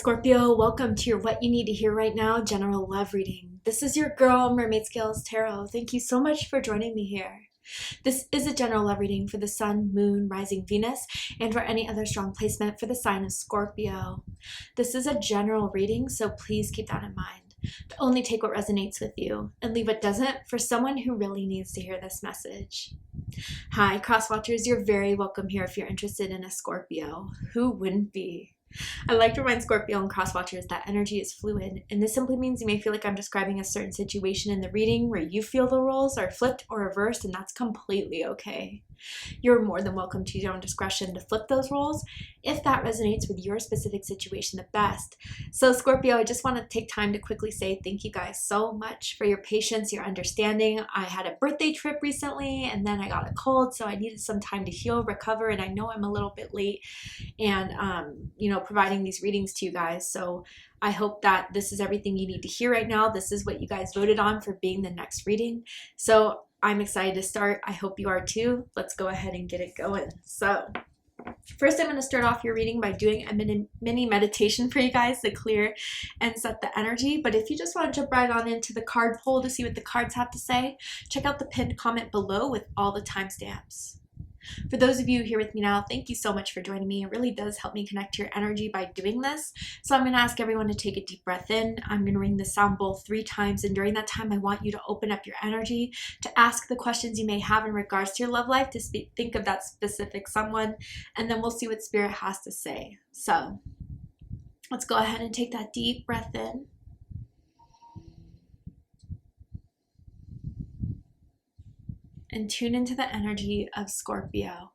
Scorpio, welcome to your What You Need to Hear Right Now general love reading. This is your girl, Mermaid Scales Tarot. Thank you so much for joining me here. This is a general love reading for the Sun, Moon, Rising Venus, and for any other strong placement for the sign of Scorpio. This is a general reading, so please keep that in mind. To only take what resonates with you and leave what doesn't for someone who really needs to hear this message. Hi, Crosswatchers. You're very welcome here if you're interested in a Scorpio. Who wouldn't be? I like to remind Scorpio and Crosswatchers that energy is fluid, and this simply means you may feel like I'm describing a certain situation in the reading where you feel the roles are flipped or reversed, and that's completely okay. You're more than welcome to use your own discretion to flip those roles if that resonates with your specific situation the best. So Scorpio, I just want to take time to quickly say thank you guys so much for your patience, your understanding. I had a birthday trip recently and then I got a cold, so I needed some time to heal, recover, and I know I'm a little bit late and providing these readings to you guys. So I hope that this is everything you need to hear right now. This is what you guys voted on for being the next reading. So I'm excited to start. I hope you are too. Let's go ahead and get it going. So first, I'm going to start off your reading by doing a mini meditation for you guys to clear and set the energy. But if you just want to jump right on into the card poll to see what the cards have to say, check out the pinned comment below with all the timestamps. For those of you here with me now, thank you so much for joining me. It really does help me connect to your energy by doing this. So I'm going to ask everyone to take a deep breath in. I'm going to ring the sound bowl 3 times, and during that time I want you to open up your energy to ask the questions you may have in regards to your love life, to think of that specific someone, and then we'll see what Spirit has to say. So let's go ahead and take that deep breath in. And tune into the energy of Scorpio.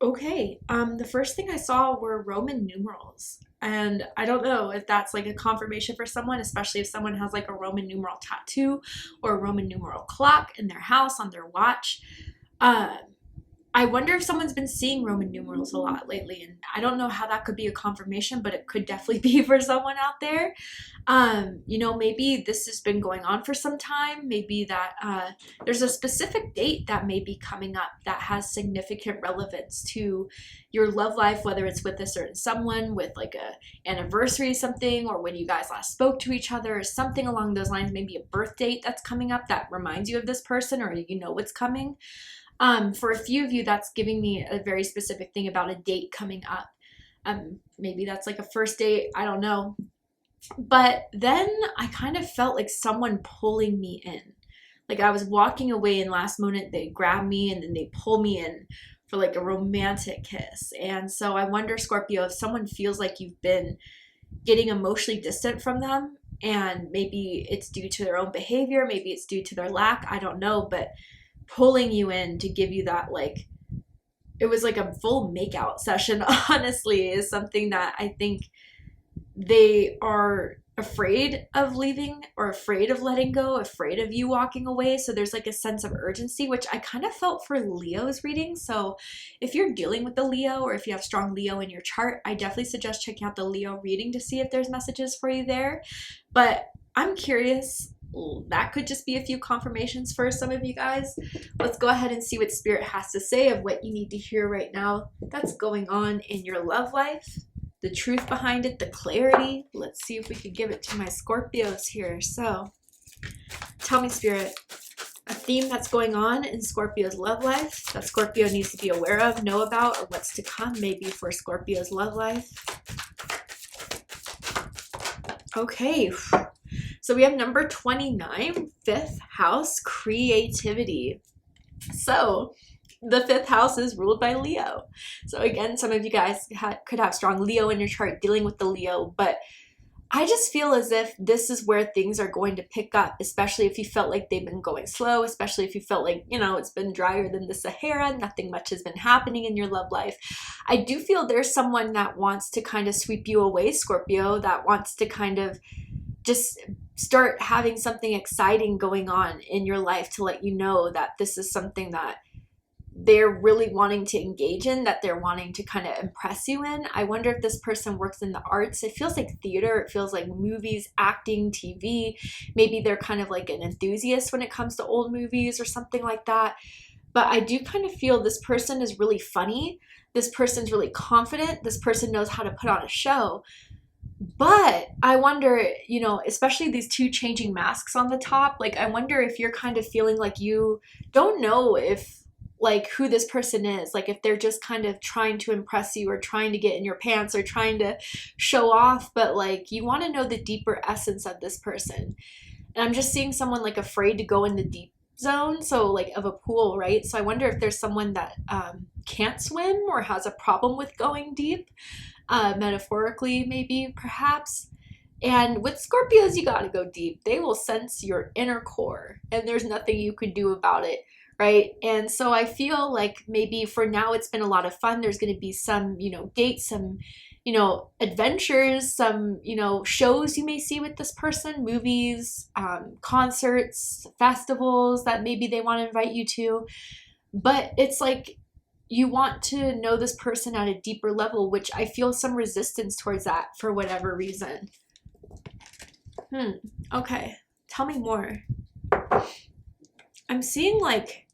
Okay, the first thing I saw were Roman numerals, and I don't know if that's like a confirmation for someone, especially if someone has like a Roman numeral tattoo or a Roman numeral clock in their house on their watch. I wonder if someone's been seeing Roman numerals a lot lately, and I don't know how that could be a confirmation, but it could definitely be for someone out there. Maybe this has been going on for some time. Maybe that there's a specific date that may be coming up that has significant relevance to your love life, whether it's with a certain someone, with like a anniversary of something, or when you guys last spoke to each other, or something along those lines. Maybe a birth date that's coming up that reminds you of this person, or you know what's coming. For a few of you, that's giving me a very specific thing about a date coming up. Maybe that's like a first date, I don't know. But then I kind of felt like someone pulling me in. Like I was walking away and last moment they grab me and then they pull me in for like a romantic kiss. And so I wonder, Scorpio, if someone feels like you've been getting emotionally distant from them, and maybe it's due to their own behavior, maybe it's due to their lack, I don't know, but pulling you in to give you that, like, it was like a full makeout session, honestly, is something that I think they are afraid of leaving or afraid of letting go, afraid of you walking away. So there's like a sense of urgency, which I kind of felt for Leo's reading. So if you're dealing with the Leo, or if you have strong Leo in your chart, I definitely suggest checking out the Leo reading to see if there's messages for you there. But I'm curious, that could just be a few confirmations for some of you guys. Let's go ahead and see what Spirit has to say of what you need to hear right now that's going on in your love life, the truth behind it, the clarity. Let's see if we could give it to my Scorpios here. So tell me, Spirit, a theme that's going on in Scorpio's love life that Scorpio needs to be aware of, know about, or what's to come maybe for Scorpio's love life. Okay. So we have number 29, 5th house, creativity. So the 5th house is ruled by Leo. So again, some of you guys could have strong Leo in your chart, dealing with the Leo, but I just feel as if this is where things are going to pick up, especially if you felt like they've been going slow, especially if you felt like, you know, it's been drier than the Sahara, nothing much has been happening in your love life. I do feel there's someone that wants to kind of sweep you away, Scorpio, that wants to kind of just start having something exciting going on in your life to let you know that this is something that they're really wanting to engage in, that they're wanting to kind of impress you in. I wonder if this person works in the arts. It feels like theater. It feels like movies, acting, TV. Maybe they're kind of like an enthusiast when it comes to old movies or something like that. But I do kind of feel this person is really funny. This person's really confident. This person knows how to put on a show. But I wonder, you know, especially these two changing masks on the top, like I wonder if you're kind of feeling like you don't know if like who this person is, like if they're just kind of trying to impress you or trying to get in your pants or trying to show off, but like you want to know the deeper essence of this person. And I'm just seeing someone like afraid to go in the deep zone, so like of a pool, right? So I wonder if there's someone that can't swim or has a problem with going deep, metaphorically maybe, perhaps. And with Scorpios, you gotta go deep. They will sense your inner core, and there's nothing you can do about it, right? And so I feel like maybe for now it's been a lot of fun. There's gonna be some, you know, dates, some, you know, adventures, some, you know, shows you may see with this person, movies, concerts, festivals that maybe they want to invite you to. But it's like you want to know this person at a deeper level, which I feel some resistance towards that for whatever reason. Okay, tell me more. I'm seeing like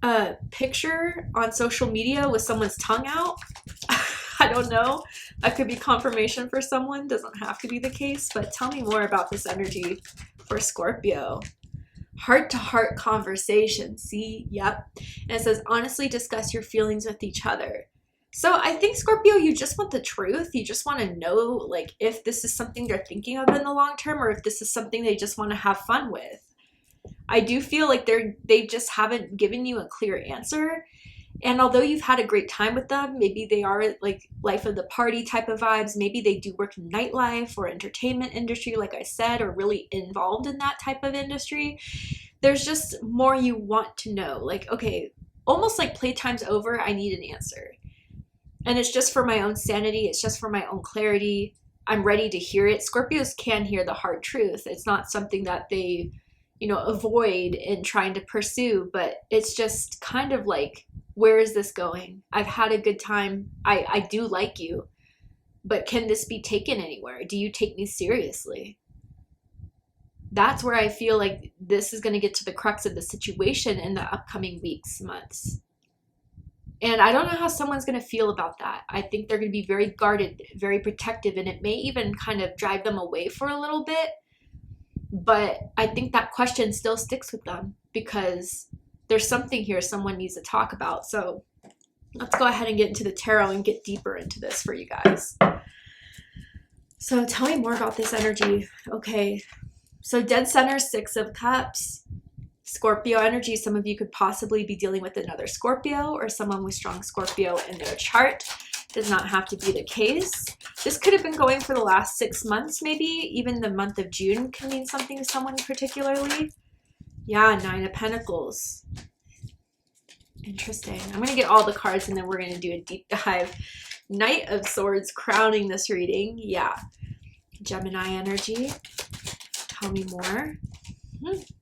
a picture on social media with someone's tongue out. I don't know. That could be confirmation for someone. Doesn't have to be the case, but tell me more about this energy for Scorpio. Heart-to-heart conversation. See? Yep. And it says, honestly discuss your feelings with each other. So I think, Scorpio, you just want the truth. You just want to know, like, if this is something they're thinking of in the long term or if this is something they just want to have fun with. I do feel like they just haven't given you a clear answer. And although you've had a great time with them, maybe they are like life of the party type of vibes. Maybe they do work in nightlife or entertainment industry, like I said, or really involved in that type of industry. There's just more you want to know. Like, okay, almost like playtime's over. I need an answer. And it's just for my own sanity. It's just for my own clarity. I'm ready to hear it. Scorpios can hear the hard truth. It's not something that they, you know, avoid in trying to pursue, but it's just kind of like, where is this going? I've had a good time. I do like you, but can this be taken anywhere? Do you take me seriously? That's where I feel like this is going to get to the crux of the situation in the upcoming weeks, months. And I don't know how someone's going to feel about that. I think they're going to be very guarded, very protective, and it may even kind of drive them away for a little bit. But I think that question still sticks with them because there's something here someone needs to talk about. So let's go ahead and get into the tarot and get deeper into this for you guys. So tell me more about this energy. Okay. So dead center, 6 of Cups. Scorpio energy. Some of you could possibly be dealing with another Scorpio or someone with strong Scorpio in their chart. Does not have to be the case. This could have been going for the last 6 months, maybe. Even the month of June can mean something to someone particularly. Yeah, 9 of Pentacles. Interesting. I'm going to get all the cards and then we're going to do a deep dive. Knight of Swords crowning this reading. Yeah. Gemini energy. Tell me more.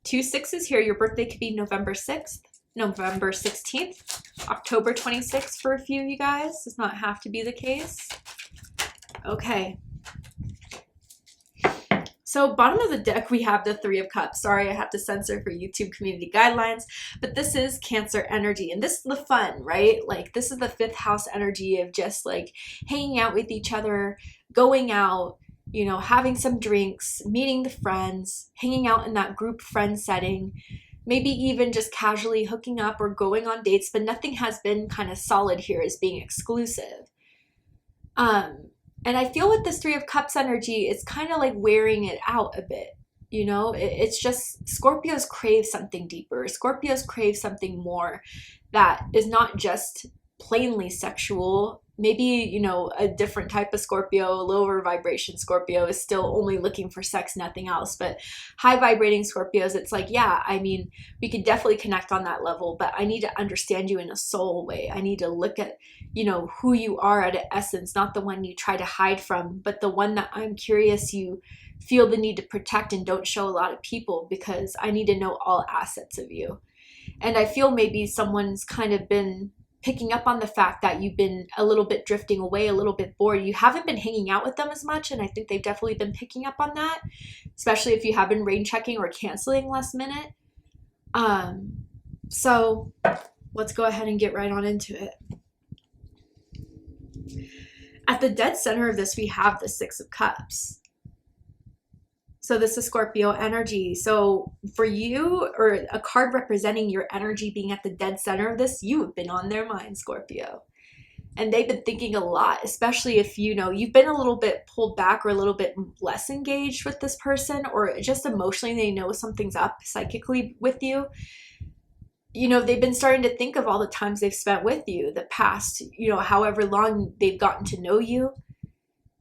2 6s here. Your birthday could be November 6th, November 16th, October 26th for a few of you guys. Does not have to be the case. Okay. So bottom of the deck, we have the 3 of Cups. Sorry, I have to censor for YouTube community guidelines, but this is Cancer energy. And this is the fun, right? Like this is the 5th house energy of just like hanging out with each other, going out, you know, having some drinks, meeting the friends, hanging out in that group friend setting, maybe even just casually hooking up or going on dates, but nothing has been kind of solid here as being exclusive. And I feel with this 3 of Cups energy, it's kind of like wearing it out a bit. You know, it's just Scorpios crave something deeper. Scorpios crave something more that is not just plainly sexual, maybe, you know, a different type of Scorpio, lower vibration Scorpio is still only looking for sex, nothing else. But high vibrating Scorpios, it's like, yeah, I mean, we could definitely connect on that level, but I need to understand you in a soul way. I need to look at, you know, who you are at an essence, not the one you try to hide from, but the one that I'm curious you feel the need to protect and don't show a lot of people, because I need to know all assets of you. And I feel maybe someone's kind of been picking up on the fact that you've been a little bit drifting away, a little bit bored. You haven't been hanging out with them as much, and I think they've definitely been picking up on that, especially if you have been rain checking or canceling last minute. So let's go ahead and get right on into it. At the dead center of this, we have the Six of Cups. So this is Scorpio energy. So for you, or a card representing your energy being at the dead center of this, you have been on their mind, Scorpio. And they've been thinking a lot, especially if, you know, you've been a little bit pulled back or a little bit less engaged with this person, or just emotionally they know something's up psychically with you. You know, they've been starting to think of all the times they've spent with you, the past, you know, however long they've gotten to know you.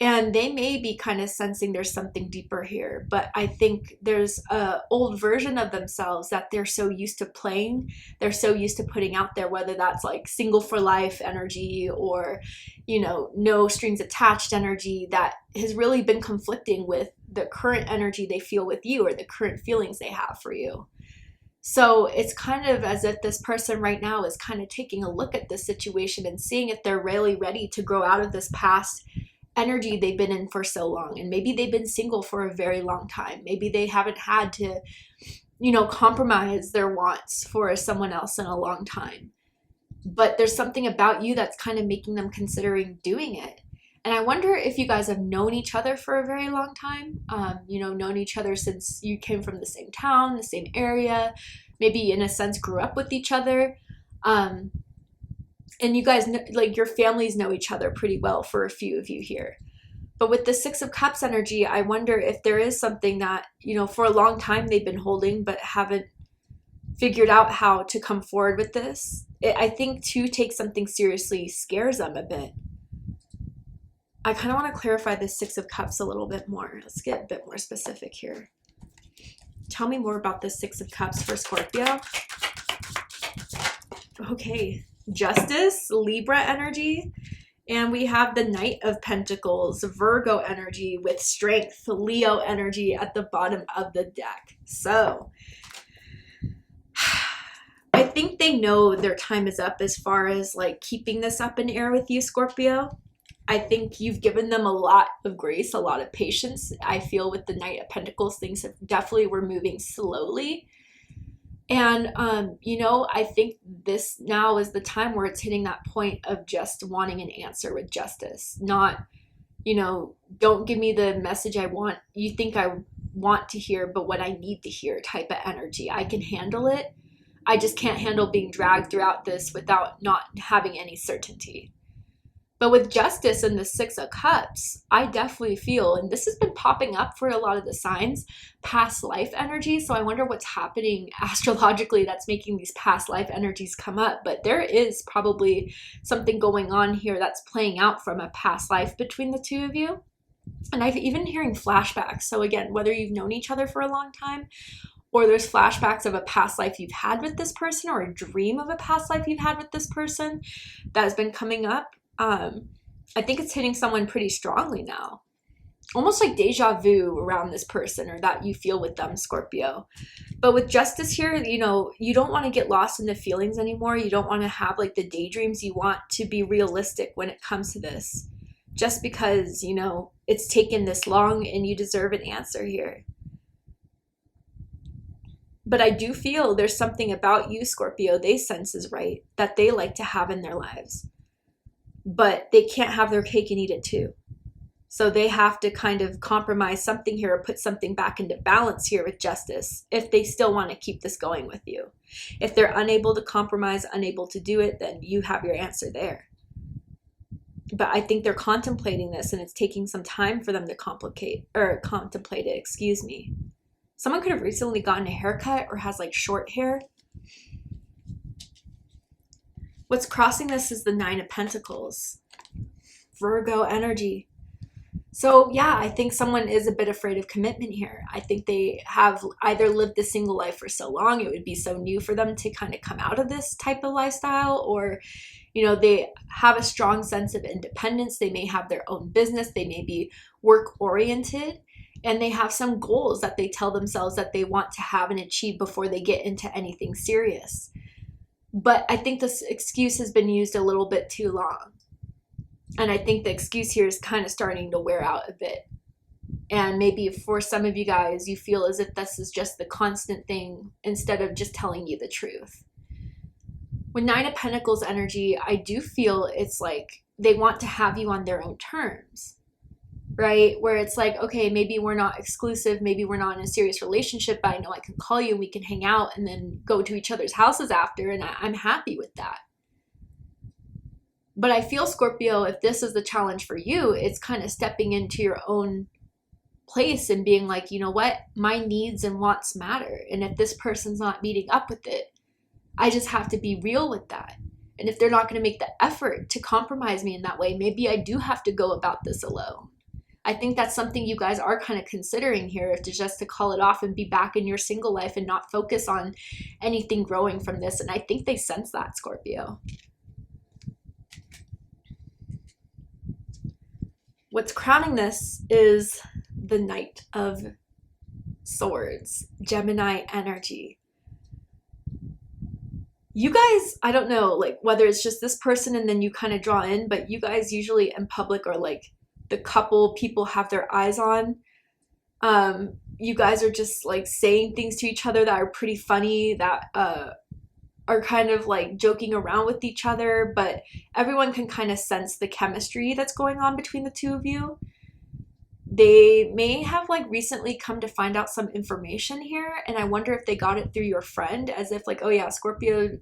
And they may be kind of sensing there's something deeper here, but I think there's a old version of themselves that they're so used to playing, they're so used to putting out there, whether that's like single for life energy or, you know, no strings attached energy, that has really been conflicting with the current energy they feel with you, or the current feelings they have for you. So it's kind of as if this person right now is kind of taking a look at this situation and seeing if they're really ready to grow out of this past energy they've been in for so long. And maybe they've been single for a very long time. Maybe they haven't had to, you know, compromise their wants for someone else in a long time. But there's something about you that's kind of making them considering doing it. And I wonder if you guys have known each other for a very long time, you know, known each other since you came from the same town, the same area, maybe in a sense grew up with each other. And you guys, like your families know each other pretty well for a few of you here. But with the Six of Cups energy, I wonder if there is something that, you know, for a long time they've been holding but haven't figured out how to come forward with this. I think to take something seriously scares them a bit. I kind of want to clarify this Six of Cups a little bit more. Let's get a bit more specific here. Tell me more about this Six of Cups for Scorpio. Okay. Justice, Libra energy, and we have the Knight of Pentacles, Virgo energy with Strength, Leo energy at the bottom of the deck. So I think they know their time is up as far as like keeping this up in air with you, Scorpio. I think you've given them a lot of grace, a lot of patience. I feel with the Knight of Pentacles, things have definitely were moving slowly. And, you know, I think this now is the time where it's hitting that point of just wanting an answer with justice. Not, you know, don't give me the message I want, you think I want to hear, but what I need to hear type of energy. I can handle it. I just can't handle being dragged throughout this without not having any certainty. But with Justice and the Six of Cups, I definitely feel, and this has been popping up for a lot of the signs, past life energy. So I wonder what's happening astrologically that's making these past life energies come up. But there is probably something going on here that's playing out from a past life between the two of you. And I've even hearing flashbacks. So again, whether you've known each other for a long time, or there's flashbacks of a past life you've had with this person, or a dream of a past life you've had with this person that has been coming up. I think it's hitting someone pretty strongly now. Almost like deja vu around this person, or that you feel with them, Scorpio. But with Justice here, you know, you don't want to get lost in the feelings anymore. You don't want to have like the daydreams. You want to be realistic when it comes to this. Just because, you know, it's taken this long and you deserve an answer here. But I do feel there's something about you, Scorpio, they sense is right, that they like to have in their lives. But they can't have their cake and eat it too. So they have to kind of compromise something here, or put something back into balance here with Justice if they still want to keep this going with you. If they're unable to compromise, unable to do it, then you have your answer there. But I think they're contemplating this, and it's taking some time for them to contemplate it, excuse me. Someone could have recently gotten a haircut or has like short hair. What's crossing this is the Nine of Pentacles. Virgo energy. So yeah, I think someone is a bit afraid of commitment here. I think they have either lived the single life for so long, it would be so new for them to kind of come out of this type of lifestyle, or they have a strong sense of independence. They may have their own business. They may be work oriented, and they have some goals that they tell themselves that they want to have and achieve before they get into anything serious. But I think this excuse has been used a little bit too long. And I think the excuse here is kind of starting to wear out a bit. And maybe for some of you guys, you feel as if this is just the constant thing instead of just telling you the truth. With Nine of Pentacles energy, I do feel it's like they want to have you on their own terms, right? Where it's like, okay, maybe we're not exclusive, maybe we're not in a serious relationship, but I know I can call you and we can hang out and then go to each other's houses after, and I'm happy with that. But I feel, Scorpio, if this is the challenge for you, it's kind of stepping into your own place and being like, you know what, my needs and wants matter. And if this person's not meeting up with it, I just have to be real with that. And if they're not going to make the effort to compromise me in that way, maybe I do have to go about this alone. I think that's something you guys are kind of considering here, if to just to call it off and be back in your single life and not focus on anything growing from this. And I think they sense that, Scorpio. What's crowning this is the Knight of Swords, Gemini energy. You guys, I don't know, like whether it's just this person and then you kind of draw in, but you guys usually in public are like the couple people have their eyes on. You guys are just like saying things to each other that are pretty funny, that are kind of like joking around with each other, but everyone can kind of sense the chemistry that's going on between the two of you. They may have like recently come to find out some information here, and I wonder if they got it through your friend, as if like, oh yeah, Scorpio,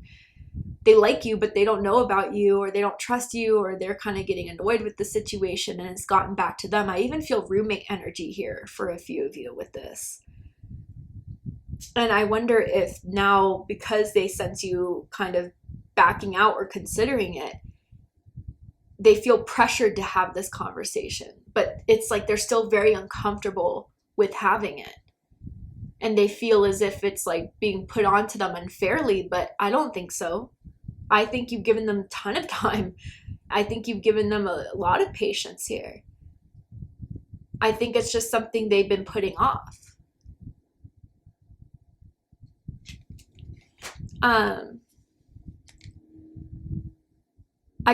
they like you, but they don't know about you, or they don't trust you, or they're kind of getting annoyed with the situation and it's gotten back to them. I even feel roommate energy here for a few of you with this. And I wonder if now, because they sense you kind of backing out or considering it, they feel pressured to have this conversation. But it's like they're still very uncomfortable with having it. And they feel as if it's like being put onto them unfairly, but I don't think so. I think you've given them a ton of time. I think you've given them a lot of patience here. I think it's just something they've been putting off. I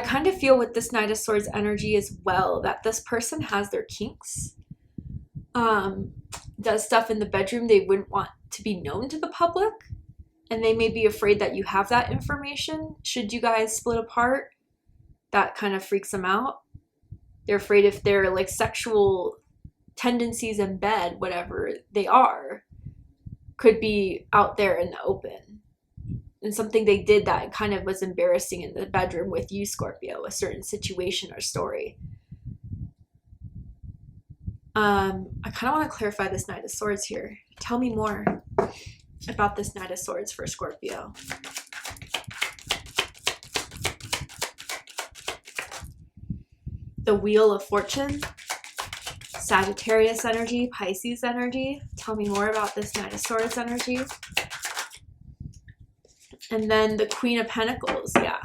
kind of feel with this Knight of Swords energy as well that this person has their kinks, does stuff in the bedroom they wouldn't want to be known to the public, and they may be afraid that you have that information should you guys split apart. That kind of freaks them out. They're afraid if their like sexual tendencies in bed, whatever they are, could be out there in the open. And something they did that kind of was embarrassing in the bedroom with you, Scorpio, a certain situation or story. I kind of want to clarify this Knight of Swords here. Tell me more about this Knight of Swords for Scorpio. The Wheel of Fortune, Sagittarius energy, Pisces energy. Tell me more about this Knight of Swords energy. And then the Queen of Pentacles, yeah.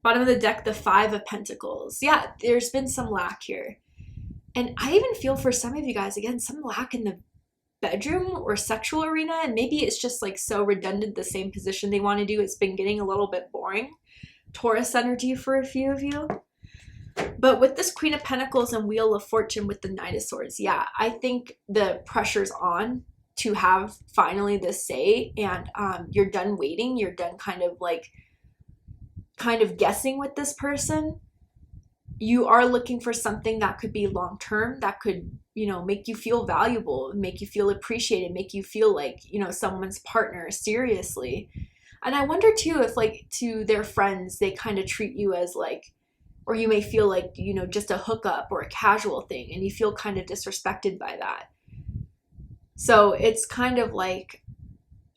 Bottom of the deck, the Five of Pentacles. Yeah, there's been some lack here. And I even feel for some of you guys, again, some lack in the bedroom or sexual arena. And maybe it's just like so redundant, the same position they want to do. It's been getting a little bit boring. Taurus energy for a few of you. But with this Queen of Pentacles and Wheel of Fortune with the Knight of Swords, yeah, I think the pressure's on to have finally this say, and you're done waiting. You're done kind of guessing with this person. You are looking for something that could be long-term, that could, make you feel valuable, make you feel appreciated, make you feel like, someone's partner seriously. And I wonder too, if like to their friends, they kind of treat you as like, or you may feel like, just a hookup or a casual thing, and you feel kind of disrespected by that. So it's kind of like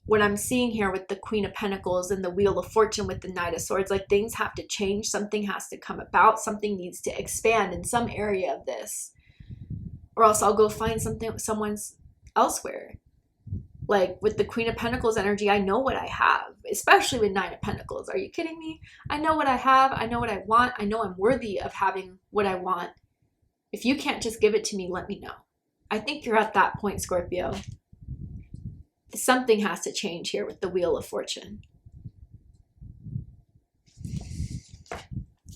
what I'm seeing here with the Queen of Pentacles and the Wheel of Fortune with the Knight of Swords, like things have to change, something has to come about, something needs to expand in some area of this, or else I'll go find someone's elsewhere. Like with the Queen of Pentacles energy, I know what I have, especially with Nine of Pentacles. Are you kidding me? I know what I have. I know what I want. I know I'm worthy of having what I want. If you can't just give it to me, let me know. I think you're at that point, Scorpio. Something has to change here with the Wheel of Fortune.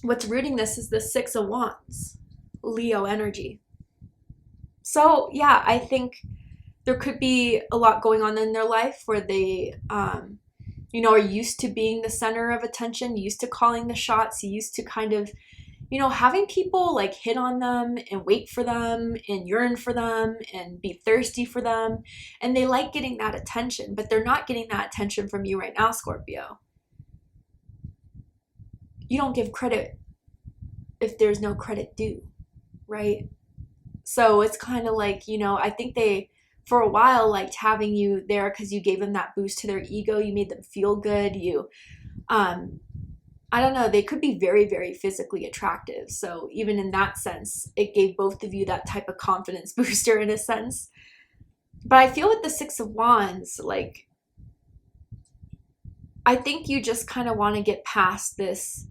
What's rooting this is the Six of Wands, Leo energy. So yeah, I think there could be a lot going on in their life where they, you know, are used to being the center of attention, used to calling the shots, used to kind of, you know, having people like hit on them and wait for them and yearn for them and be thirsty for them. And they like getting that attention, but they're not getting that attention from you right now, Scorpio. You don't give credit if there's no credit due, right? So it's kind of like, you know, I think they, for a while, liked having you there because you gave them that boost to their ego. You made them feel good. You, I don't know, they could be very, very physically attractive. So even in that sense, it gave both of you that type of confidence booster in a sense. But I feel with the Six of Wands, like, I think you just kind of want to get past this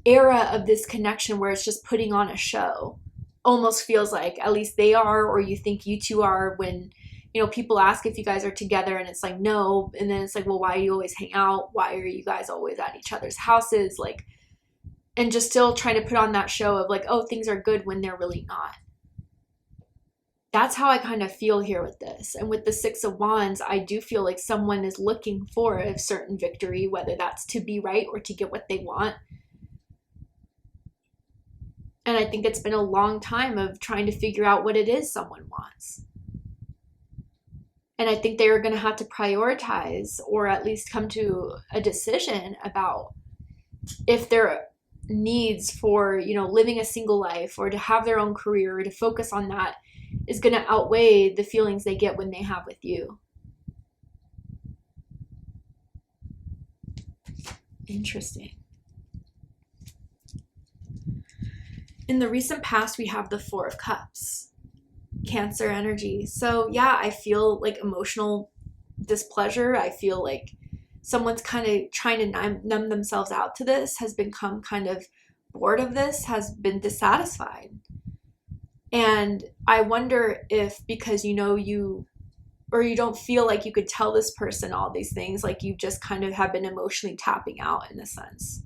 era of this connection where it's just putting on a show. Almost feels like, at least they are, or you think you two are, when, you know, people ask if you guys are together and it's like, no. And then it's like, well, why do you always hang out? Why are you guys always at each other's houses? Like, and just still trying to put on that show of like, oh, things are good when they're really not. That's how I kind of feel here with this. And with the Six of Wands, I do feel like someone is looking for a certain victory, whether that's to be right or to get what they want. And I think it's been a long time of trying to figure out what it is someone wants. And I think they are going to have to prioritize, or at least come to a decision about if their needs for, you know, living a single life or to have their own career, or to focus on that, is going to outweigh the feelings they get when they have with you. Interesting. In the recent past, we have the Four of Cups, Cancer energy. So yeah, I feel like emotional displeasure. I feel like someone's kind of trying to numb themselves out to this, has become kind of bored of this, has been dissatisfied. And I wonder if, because, you know, you don't feel like you could tell this person all these things, like you just kind of have been emotionally tapping out in a sense.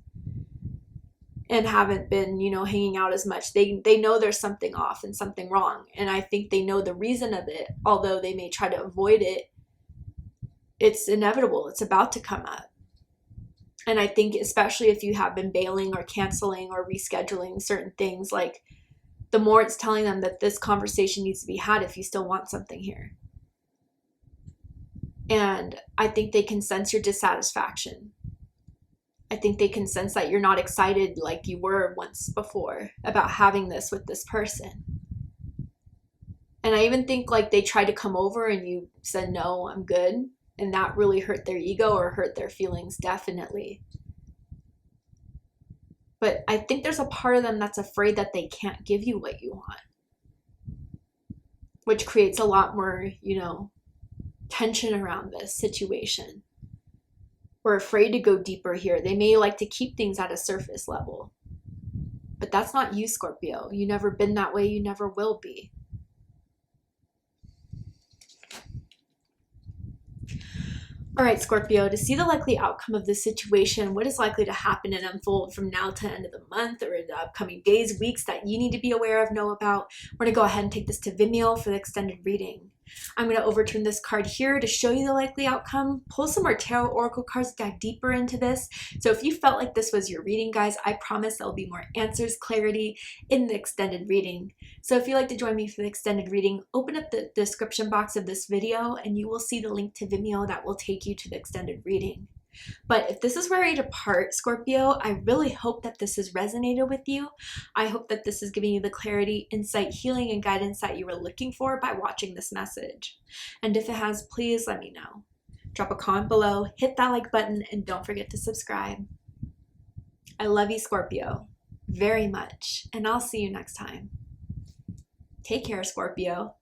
And haven't been, you know, hanging out as much. They know there's something off and something wrong. And I think they know the reason of it, although they may try to avoid it. It's inevitable. It's about to come up. And I think especially if you have been bailing or canceling or rescheduling certain things, like the more it's telling them that this conversation needs to be had if you still want something here. And I think they can sense your dissatisfaction. I think they can sense that you're not excited like you were once before about having this with this person. And I even think like they tried to come over and you said, no, I'm good. And that really hurt their ego or hurt their feelings, definitely. But I think there's a part of them that's afraid that they can't give you what you want, which creates a lot more, you know, tension around this situation. We're afraid to go deeper here. They may like to keep things at a surface level. But that's not you, Scorpio. You've never been that way. You never will be. All right, Scorpio, to see the likely outcome of this situation, what is likely to happen and unfold from now to the end of the month or in the upcoming days, weeks that you need to be aware of, know about, we're going to go ahead and take this to Vimeo for the extended reading. I'm going to overturn this card here to show you the likely outcome, pull some more tarot oracle cards, dive deeper into this. So if you felt like this was your reading, guys, I promise there'll be more answers, clarity in the extended reading. So if you'd like to join me for the extended reading, open up the description box of this video and you will see the link to Vimeo that will take you to the extended reading. But if this is where I depart, Scorpio, I really hope that this has resonated with you. I hope that this is giving you the clarity, insight, healing, and guidance that you were looking for by watching this message. And if it has, please let me know. drop a comment below, hit that like button, and don't forget to subscribe. I love you, Scorpio, very much, and I'll see you next time. Take care, Scorpio.